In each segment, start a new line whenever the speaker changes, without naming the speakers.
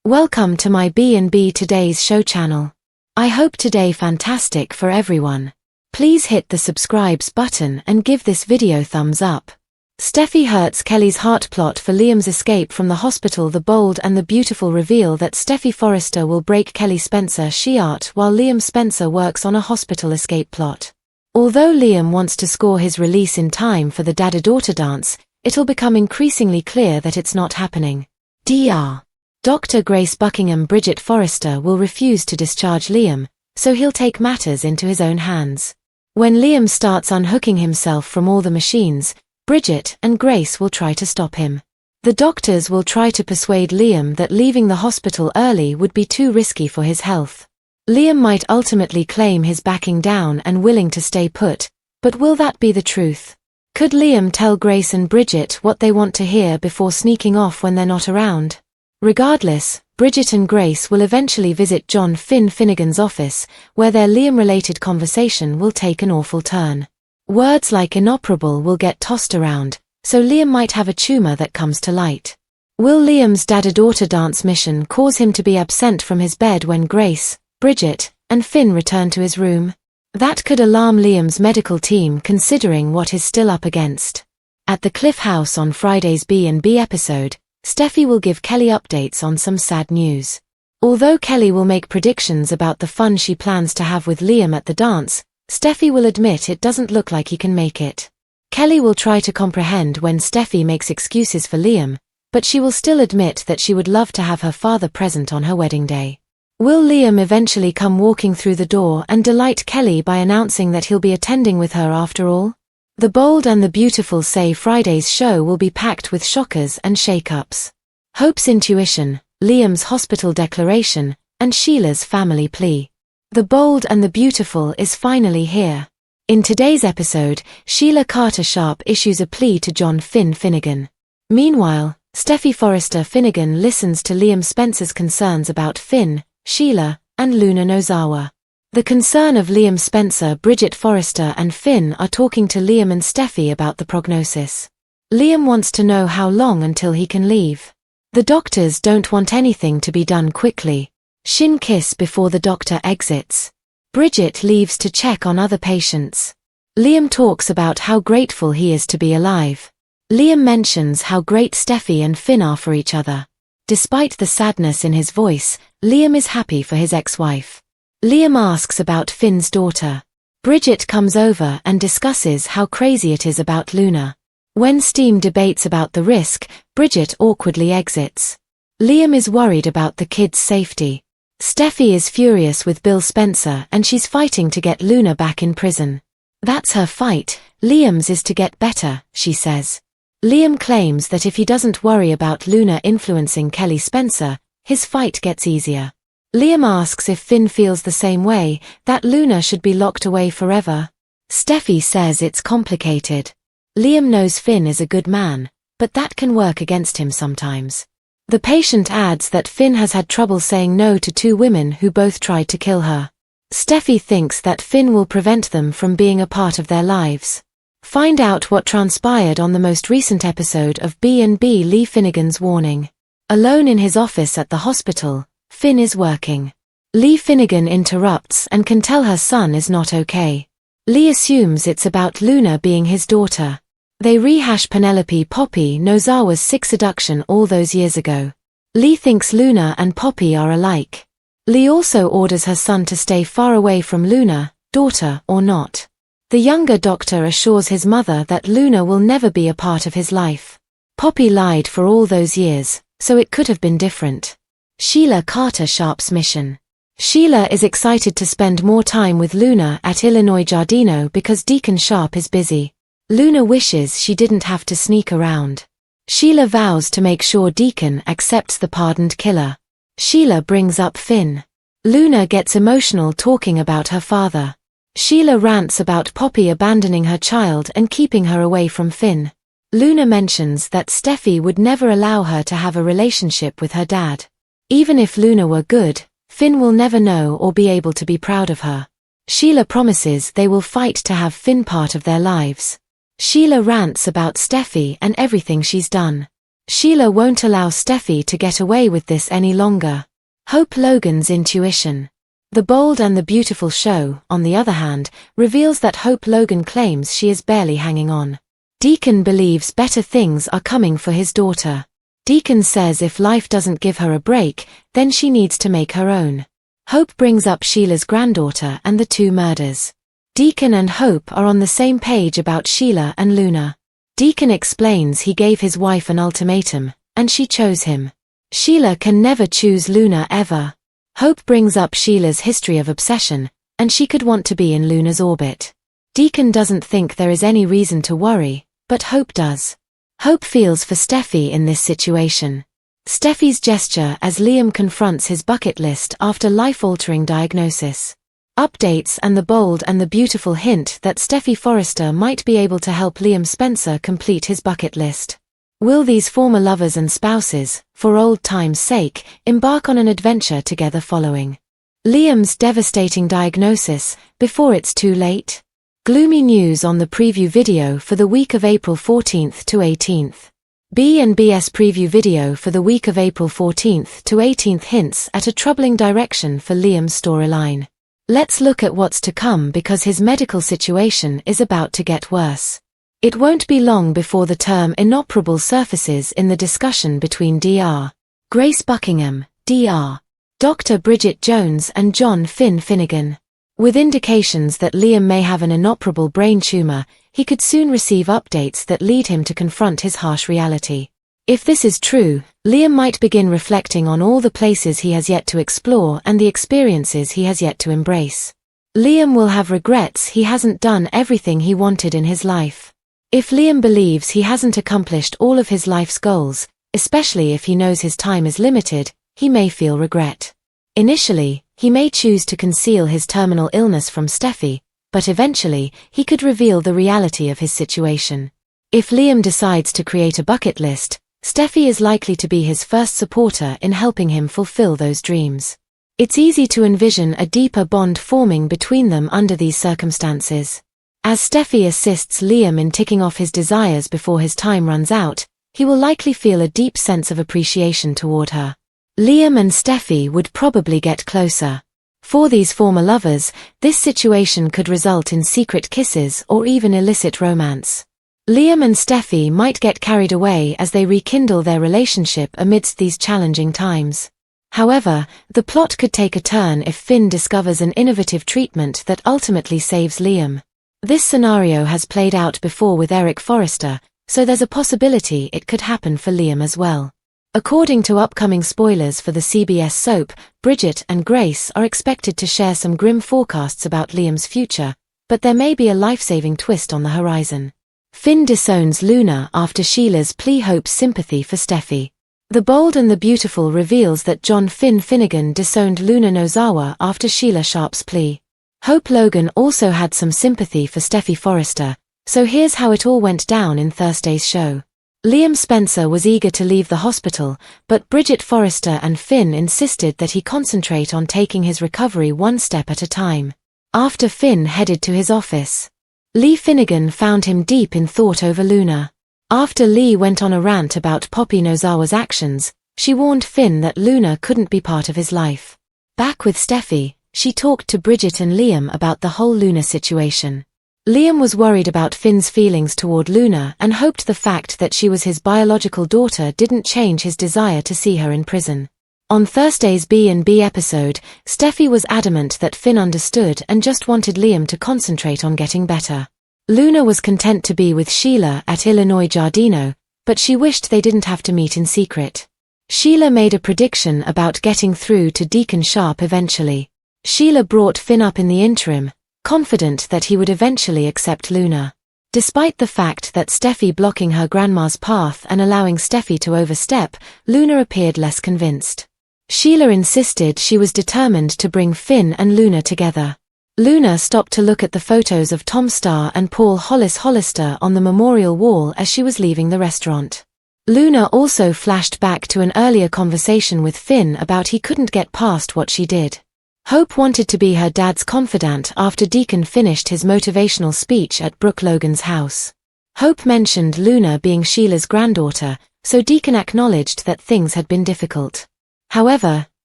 Welcome to my B&B Today's Show channel. I hope today fantastic for everyone. Please hit the subscribes button and give this video thumbs up. Steffy hurts Kelly's heart. Plot for Liam's escape from the hospital. The bold and the beautiful reveal that Steffy Forrester will break Kelly Spencer Sheart while Liam Spencer works on a hospital escape plot. Although Liam wants to score his release in time for the dad-daughter dance, it'll become increasingly clear that it's not happening. Dr. Dr. Grace Buckingham Bridget Forrester will refuse to discharge Liam, so he'll take matters into his own hands. When Liam starts unhooking himself from all the machines, Bridget and Grace will try to stop him. The doctors will try to persuade Liam that leaving the hospital early would be too risky for his health. Liam might ultimately claim his backing down and willing to stay put, but will that be the truth? Could Liam tell Grace and Bridget what they want to hear before sneaking off when they're not around? Regardless, Bridget and Grace will eventually visit John Finn Finnegan's office, where their Liam-related conversation will take an awful turn. Words like inoperable will get tossed around, so Liam might have a tumor that comes to light. Will Liam's dad-daughter dance mission cause him to be absent from his bed when Grace, Bridget, and Finn return to his room? That could alarm Liam's medical team considering what he's still up against. At the Cliff House on Friday's B&B episode, Steffy will give Kelly updates on some sad news. Although Kelly will make predictions about the fun she plans to have with Liam at the dance, Steffy will admit it doesn't look like he can make it. Kelly will try to comprehend when Steffy makes excuses for Liam, but she will still admit that she would love to have her father present on her wedding day. Will Liam eventually come walking through the door and delight Kelly by announcing that he'll be attending with her after all? The bold and the beautiful say Friday's show will be packed with shockers and shake-ups. Hope's intuition, Liam's hospital declaration, and Sheila's family plea. The bold and the beautiful is finally here. In today's episode, Sheila Carter Sharp issues a plea to John Finn Finnegan. Meanwhile, Steffy Forrester Finnegan listens to Liam Spencer's concerns about Finn, Sheila, and Luna Nozawa. The concern of Liam Spencer, Bridget Forrester and Finn are talking to Liam and Steffy about the prognosis. Liam wants to know how long until he can leave. The doctors don't want anything to be done quickly. Shin kiss before the doctor exits. Bridget leaves to check on other patients. Liam talks about how grateful he is to be alive. Liam mentions how great Steffy and Finn are for each other. Despite the sadness in his voice, Liam is happy for his ex-wife. Liam asks about Finn's daughter. Bridget comes over and discusses how crazy it is about Luna. When Steam debates about the risk, Bridget awkwardly exits. Liam is worried about the kids' safety. Steffy is furious with Bill Spencer and she's fighting to get Luna back in prison. That's her fight, Liam's is to get better, she says. Liam claims that if he doesn't worry about Luna influencing Kelly Spencer, his fight gets easier. Liam asks if Finn feels the same way, that Luna should be locked away forever. Steffy says it's complicated. Liam knows Finn is a good man, but that can work against him sometimes. The patient adds that Finn has had trouble saying no to two women who both tried to kill her. Steffy thinks that Finn will prevent them from being a part of their lives. Find out what transpired on the most recent episode of B&B. Lee Finnegan's warning. Alone in his office at the hospital, Finn is working. Lee Finnegan interrupts and can tell her son is not okay. Lee assumes it's about Luna being his daughter. They rehash Penelope Poppy Nozawa's sick seduction all those years ago. Lee thinks Luna and Poppy are alike. Lee also orders her son to stay far away from Luna, daughter or not. The younger doctor assures his mother that Luna will never be a part of his life. Poppy lied for all those years, so it could have been different. Sheila Carter Sharp's mission. Sheila is excited to spend more time with Luna at Illinois Giardino because Deacon Sharp is busy. Luna wishes she didn't have to sneak around. Sheila vows to make sure Deacon accepts the pardoned killer. Sheila brings up Finn. Luna gets emotional talking about her father. Sheila rants about Poppy abandoning her child and keeping her away from Finn. Luna mentions that Steffy would never allow her to have a relationship with her dad. Even if Luna were good, Finn will never know or be able to be proud of her. Sheila promises they will fight to have Finn part of their lives. Sheila rants about Steffy and everything she's done. Sheila won't allow Steffy to get away with this any longer. Hope Logan's intuition. The Bold and the Beautiful show, on the other hand, reveals that Hope Logan claims she is barely hanging on. Deacon believes better things are coming for his daughter. Deacon says if life doesn't give her a break, then she needs to make her own. Hope brings up Sheila's granddaughter and the two murders. Deacon and Hope are on the same page about Sheila and Luna. Deacon explains he gave his wife an ultimatum, and she chose him. Sheila can never choose Luna ever. Hope brings up Sheila's history of obsession, and she could want to be in Luna's orbit. Deacon doesn't think there is any reason to worry, but Hope does. Hope feels for Steffy in this situation. Steffy's gesture as Liam confronts his bucket list after life-altering diagnosis. Updates and the Bold and the Beautiful hint that Steffy Forrester might be able to help Liam Spencer complete his bucket list. Will these former lovers and spouses, for old time's sake, embark on an adventure together following Liam's devastating diagnosis, before it's too late? Gloomy news on the preview video for the week of April 14th to 18th. B&BS preview video for the week of April 14th to 18th hints at a troubling direction for Liam's storyline. Let's look at what's to come because his medical situation is about to get worse. It won't be long before the term inoperable surfaces in the discussion between Dr. Grace Buckingham, Dr. Dr. Bridget Jones and John Finn Finnegan. With indications that Liam may have an inoperable brain tumor, he could soon receive updates that lead him to confront his harsh reality. If this is true, Liam might begin reflecting on all the places he has yet to explore and the experiences he has yet to embrace. Liam will have regrets he hasn't done everything he wanted in his life. If Liam believes he hasn't accomplished all of his life's goals, especially if he knows his time is limited, he may feel regret. Initially, he may choose to conceal his terminal illness from Steffy, but eventually, he could reveal the reality of his situation. If Liam decides to create a bucket list, Steffy is likely to be his first supporter in helping him fulfill those dreams. It's easy to envision a deeper bond forming between them under these circumstances. As Steffy assists Liam in ticking off his desires before his time runs out, he will likely feel a deep sense of appreciation toward her. Liam and Steffy would probably get closer. For these former lovers, this situation could result in secret kisses or even illicit romance. Liam and Steffy might get carried away as they rekindle their relationship amidst these challenging times. However, the plot could take a turn if Finn discovers an innovative treatment that ultimately saves Liam. This scenario has played out before with Eric Forrester, so there's a possibility it could happen for Liam as well. According to upcoming spoilers for the CBS soap, Bridget and Grace are expected to share some grim forecasts about Liam's future, but there may be a life-saving twist on the horizon. Finn disowns Luna after Sheila's plea hopes sympathy for Steffy. The Bold and the Beautiful reveals that John Finn Finnegan disowned Luna Nozawa after Sheila Sharp's plea. Hope Logan also had some sympathy for Steffy Forrester, so here's how it all went down in Thursday's show. Liam Spencer was eager to leave the hospital, but Bridget Forrester and Finn insisted that he concentrate on taking his recovery one step at a time. After Finn headed to his office, Lee Finnegan found him deep in thought over Luna. After Lee went on a rant about Poppy Nozawa's actions, she warned Finn that Luna couldn't be part of his life. Back with Steffy, she talked to Bridget and Liam about the whole Luna situation. Liam was worried about Finn's feelings toward Luna and hoped the fact that she was his biological daughter didn't change his desire to see her in prison. On Thursday's B&B episode, Steffy was adamant that Finn understood and just wanted Liam to concentrate on getting better. Luna was content to be with Sheila at Illinois Giardino, but she wished they didn't have to meet in secret. Sheila made a prediction about getting through to Deacon Sharp eventually. Sheila brought Finn up in the interim, confident that he would eventually accept Luna. Despite the fact that Steffy blocking her grandma's path and allowing Steffy to overstep, Luna appeared less convinced. Sheila insisted she was determined to bring Finn and Luna together. Luna stopped to look at the photos of Tom Starr and Paul Hollis Hollister on the memorial wall as she was leaving the restaurant. Luna also flashed back to an earlier conversation with Finn about he couldn't get past what she did. Hope wanted to be her dad's confidant after Deacon finished his motivational speech at Brooke Logan's house. Hope mentioned Luna being Sheila's granddaughter, so Deacon acknowledged that things had been difficult. However,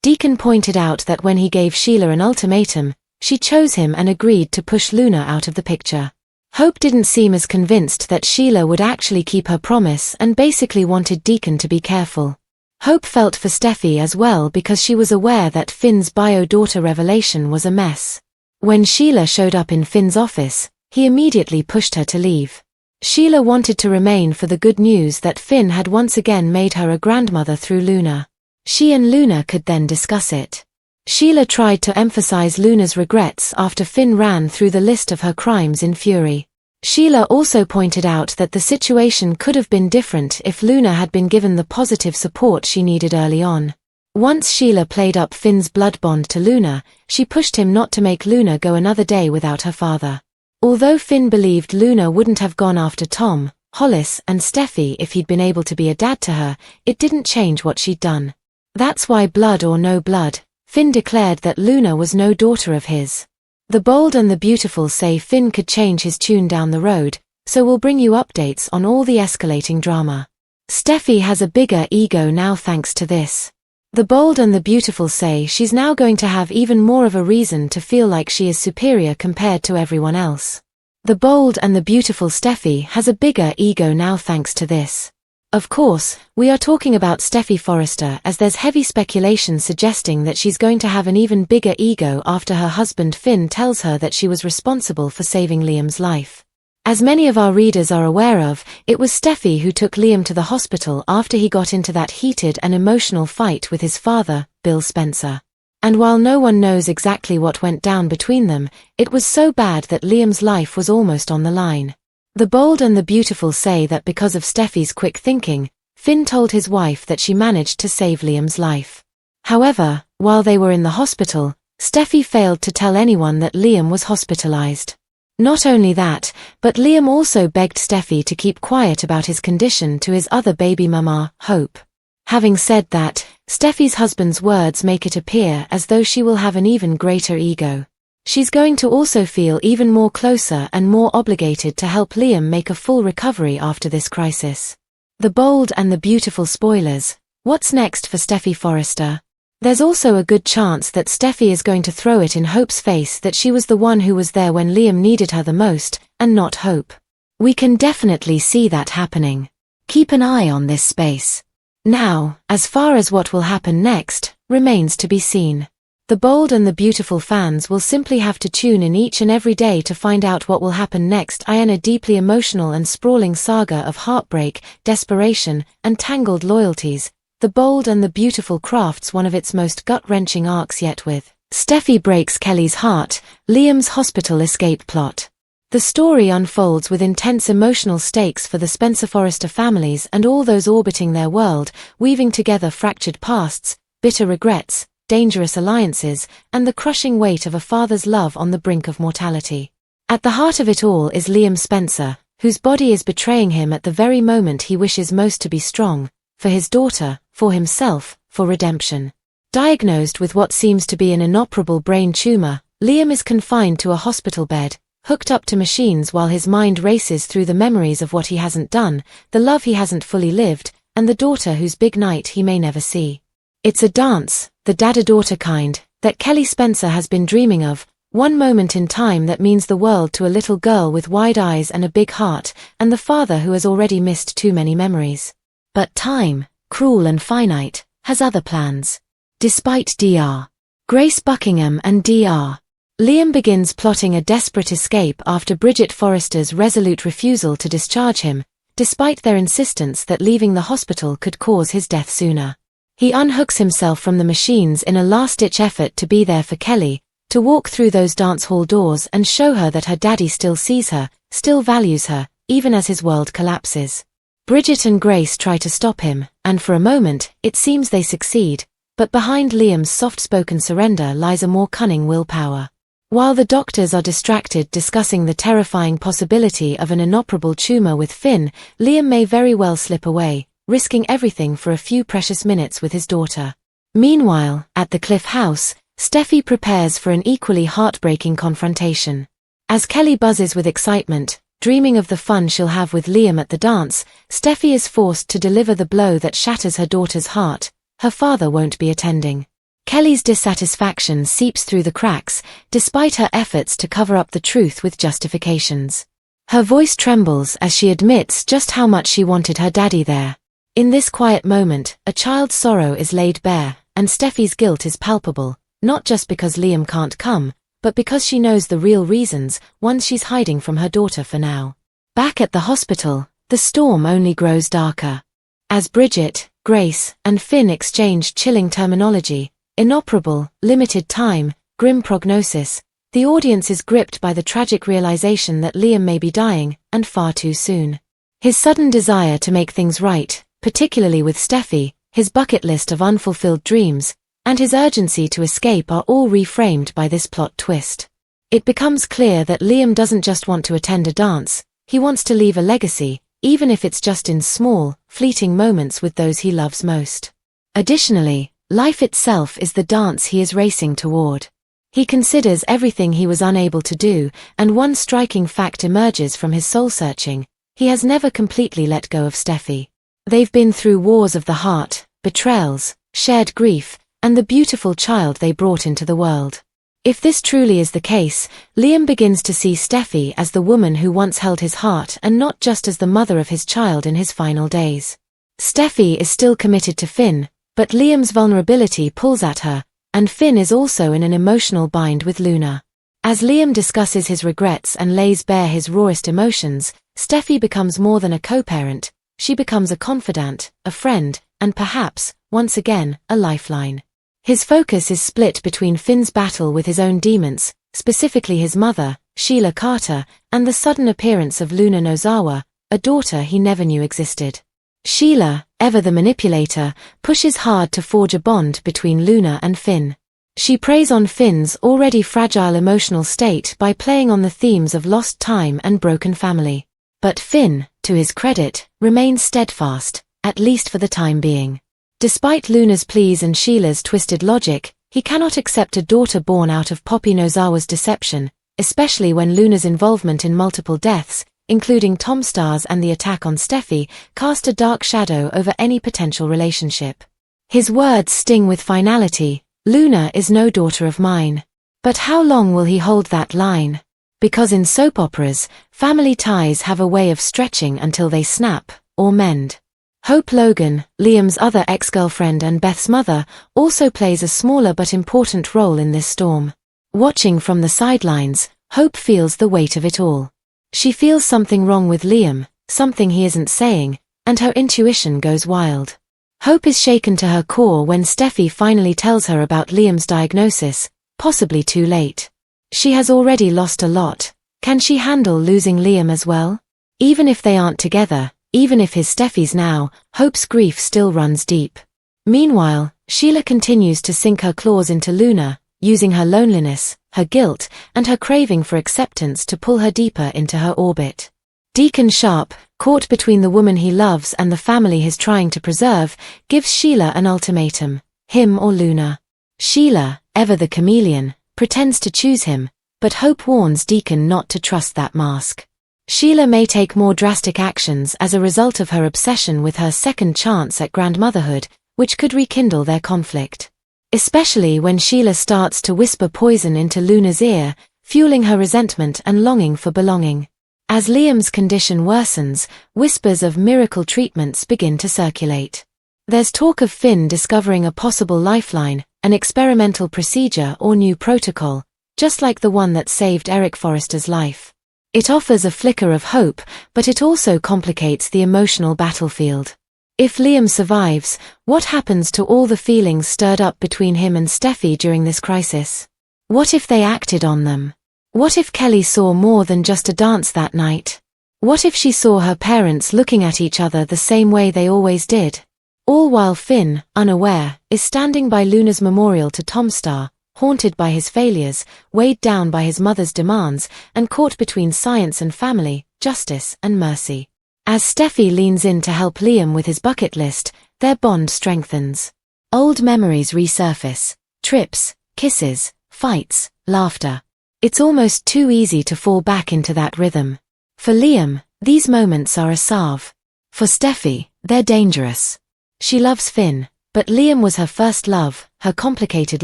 Deacon pointed out that when he gave Sheila an ultimatum, she chose him and agreed to push Luna out of the picture. Hope didn't seem as convinced that Sheila would actually keep her promise and basically wanted Deacon to be careful. Hope felt for Steffy as well because she was aware that Finn's bio-daughter revelation was a mess. When Sheila showed up in Finn's office, he immediately pushed her to leave. Sheila wanted to remain for the good news that Finn had once again made her a grandmother through Luna. She and Luna could then discuss it. Sheila tried to emphasize Luna's regrets after Finn ran through the list of her crimes in fury. Sheila also pointed out that the situation could have been different if Luna had been given the positive support she needed early on. Once Sheila played up Finn's blood bond to Luna, she pushed him not to make Luna go another day without her father. Although Finn believed Luna wouldn't have gone after Tom, Hollis, and Steffy if he'd been able to be a dad to her, it didn't change what she'd done. That's why, blood or no blood, Finn declared that Luna was no daughter of his. The Bold and the Beautiful say Finn could change his tune down the road, so we'll bring you updates on all the escalating drama. Steffy has a bigger ego now thanks to this. The Bold and the Beautiful say she's now going to have even more of a reason to feel like she is superior compared to everyone else. The Bold and the Beautiful Steffy has a bigger ego now thanks to this. Of course, we are talking about Steffy Forrester as there's heavy speculation suggesting that she's going to have an even bigger ego after her husband Finn tells her that she was responsible for saving Liam's life. As many of our readers are aware of, it was Steffy who took Liam to the hospital after he got into that heated and emotional fight with his father, Bill Spencer. And while no one knows exactly what went down between them, it was so bad that Liam's life was almost on the line. The Bold and the Beautiful say that because of Steffy's quick thinking, Finn told his wife that she managed to save Liam's life. However, while they were in the hospital, Steffy failed to tell anyone that Liam was hospitalized. Not only that, but Liam also begged Steffy to keep quiet about his condition to his other baby mama, Hope. Having said that, Steffy's husband's words make it appear as though she will have an even greater ego. She's going to also feel even more closer and more obligated to help Liam make a full recovery after this crisis. The Bold and the Beautiful spoilers. What's next for Steffy Forrester? There's also a good chance that Steffy is going to throw it in Hope's face that she was the one who was there when Liam needed her the most, and not Hope. We can definitely see that happening. Keep an eye on this space. Now, as far as what will happen next, remains to be seen. The Bold and the Beautiful fans will simply have to tune in each and every day to find out what will happen next in a deeply emotional and sprawling saga of heartbreak, desperation, and tangled loyalties. The Bold and the Beautiful crafts one of its most gut-wrenching arcs yet with Steffy breaks Kelly's heart, Liam's hospital escape plot. The story unfolds with intense emotional stakes for the Spencer Forrester families and all those orbiting their world, weaving together fractured pasts, bitter regrets, dangerous alliances, and the crushing weight of a father's love on the brink of mortality. At the heart of it all is Liam Spencer, whose body is betraying him at the very moment he wishes most to be strong, for his daughter, for himself, for redemption. Diagnosed with what seems to be an inoperable brain tumor, Liam is confined to a hospital bed, hooked up to machines while his mind races through the memories of what he hasn't done, the love he hasn't fully lived, and the daughter whose big night he may never see. It's a dance, the dad-daughter kind, that Kelly Spencer has been dreaming of, one moment in time that means the world to a little girl with wide eyes and a big heart, and the father who has already missed too many memories. But time, cruel and finite, has other plans. Despite Dr. Grace Buckingham and Dr. Liam begins plotting a desperate escape after Bridget Forrester's resolute refusal to discharge him, despite their insistence that leaving the hospital could cause his death sooner. He unhooks himself from the machines in a last-ditch effort to be there for Kelly, to walk through those dance hall doors and show her that her daddy still sees her, still values her, even as his world collapses. Bridget and Grace try to stop him, and for a moment, it seems they succeed, but behind Liam's soft-spoken surrender lies a more cunning willpower. While the doctors are distracted discussing the terrifying possibility of an inoperable tumor with Finn, Liam may very well slip away, risking everything for a few precious minutes with his daughter. Meanwhile, at the Cliff House, Steffy prepares for an equally heartbreaking confrontation. As Kelly buzzes with excitement, Dreaming of the fun she'll have with Liam at the dance, Steffy is forced to deliver the blow that shatters her daughter's heart. Her father won't be attending. Kelly's dissatisfaction seeps through the cracks, despite her efforts to cover up the truth with justifications. Her voice trembles as she admits just how much she wanted her daddy there. In this quiet moment, a child's sorrow is laid bare, and Steffy's guilt is palpable, not just because Liam can't come, but because she knows the real reasons, ones she's hiding from her daughter for now. Back at the hospital, the storm only grows darker. As Bridget, Grace, and Finn exchange chilling terminology, inoperable, limited time, grim prognosis, the audience is gripped by the tragic realization that Liam may be dying, and far too soon. His sudden desire to make things right, particularly with Steffy, his bucket list of unfulfilled dreams, and his urgency to escape are all reframed by this plot twist. It becomes clear that Liam doesn't just want to attend a dance, he wants to leave a legacy, even if it's just in small, fleeting moments with those he loves most. Additionally, life itself is the dance he is racing toward. He considers everything he was unable to do, and one striking fact emerges from his soul-searching: he has never completely let go of Steffy. They've been through wars of the heart, betrayals, shared grief, and the beautiful child they brought into the world. If this truly is the case, Liam begins to see Steffy as the woman who once held his heart and not just as the mother of his child in his final days. Steffy is still committed to Finn, but Liam's vulnerability pulls at her, and Finn is also in an emotional bind with Luna. As Liam discusses his regrets and lays bare his rawest emotions, Steffy becomes more than a co-parent. She becomes a confidant, a friend, and perhaps, once again, a lifeline. His focus is split between Finn's battle with his own demons, specifically his mother, Sheila Carter, and the sudden appearance of Luna Nozawa, a daughter he never knew existed. Sheila, ever the manipulator, pushes hard to forge a bond between Luna and Finn. She preys on Finn's already fragile emotional state by playing on the themes of lost time and broken family. But Finn, to his credit, remains steadfast, at least for the time being. Despite Luna's pleas and Sheila's twisted logic, he cannot accept a daughter born out of Poppy Nozawa's deception, especially when Luna's involvement in multiple deaths, including Tom Starr's and the attack on Steffy, cast a dark shadow over any potential relationship. His words sting with finality: "Luna is no daughter of mine." But how long will he hold that line? Because in soap operas, family ties have a way of stretching until they snap, or mend. Hope Logan, Liam's other ex-girlfriend and Beth's mother, also plays a smaller but important role in this storm. Watching from the sidelines, Hope feels the weight of it all. She feels something wrong with Liam, something he isn't saying, and her intuition goes wild. Hope is shaken to her core when Steffy finally tells her about Liam's diagnosis, possibly too late. She has already lost a lot. Can she handle losing Liam as well? Even if they aren't together, even if his Steffy's now, Hope's grief still runs deep. Meanwhile, Sheila continues to sink her claws into Luna, using her loneliness, her guilt, and her craving for acceptance to pull her deeper into her orbit. Deacon Sharp, caught between the woman he loves and the family he's trying to preserve, gives Sheila an ultimatum: him or Luna. Sheila, ever the chameleon, pretends to choose him, but Hope warns Deacon not to trust that mask. Sheila may take more drastic actions as a result of her obsession with her second chance at grandmotherhood, which could rekindle their conflict. Especially when Sheila starts to whisper poison into Luna's ear, fueling her resentment and longing for belonging. As Liam's condition worsens, whispers of miracle treatments begin to circulate. There's talk of Finn discovering a possible lifeline, an experimental procedure or new protocol, just like the one that saved Eric Forrester's life. It offers a flicker of hope, but it also complicates the emotional battlefield. If Liam survives, what happens to all the feelings stirred up between him and Steffy during this crisis? What if they acted on them? What if Kelly saw more than just a dance that night? What if she saw her parents looking at each other the same way they always did? All while Finn, unaware, is standing by Luna's memorial to Tom Starr, haunted by his failures, weighed down by his mother's demands, and caught between science and family, justice and mercy. As Steffy leans in to help Liam with his bucket list, their bond strengthens. Old memories resurface: trips, kisses, fights, laughter. It's almost too easy to fall back into that rhythm. For Liam, these moments are a salve. For Steffy, they're dangerous. She loves Finn, but Liam was her first love, her complicated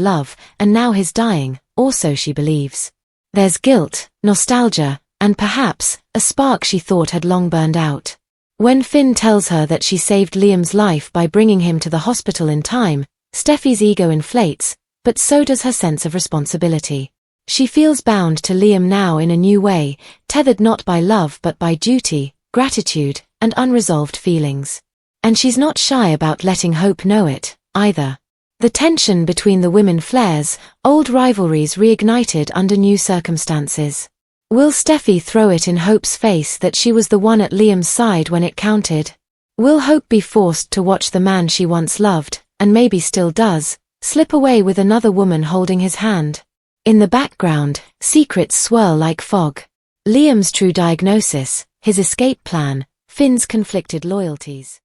love, and now his dying, also she believes. There's guilt, nostalgia, and perhaps, a spark she thought had long burned out. When Finn tells her that she saved Liam's life by bringing him to the hospital in time, Steffy's ego inflates, but so does her sense of responsibility. She feels bound to Liam now in a new way, tethered not by love but by duty, gratitude, and unresolved feelings. And she's not shy about letting Hope know it, either. The tension between the women flares, old rivalries reignited under new circumstances. Will Steffy throw it in Hope's face that she was the one at Liam's side when it counted? Will Hope be forced to watch the man she once loved, and maybe still does, slip away with another woman holding his hand? In the background, secrets swirl like fog. Liam's true diagnosis, his escape plan, Finn's conflicted loyalties.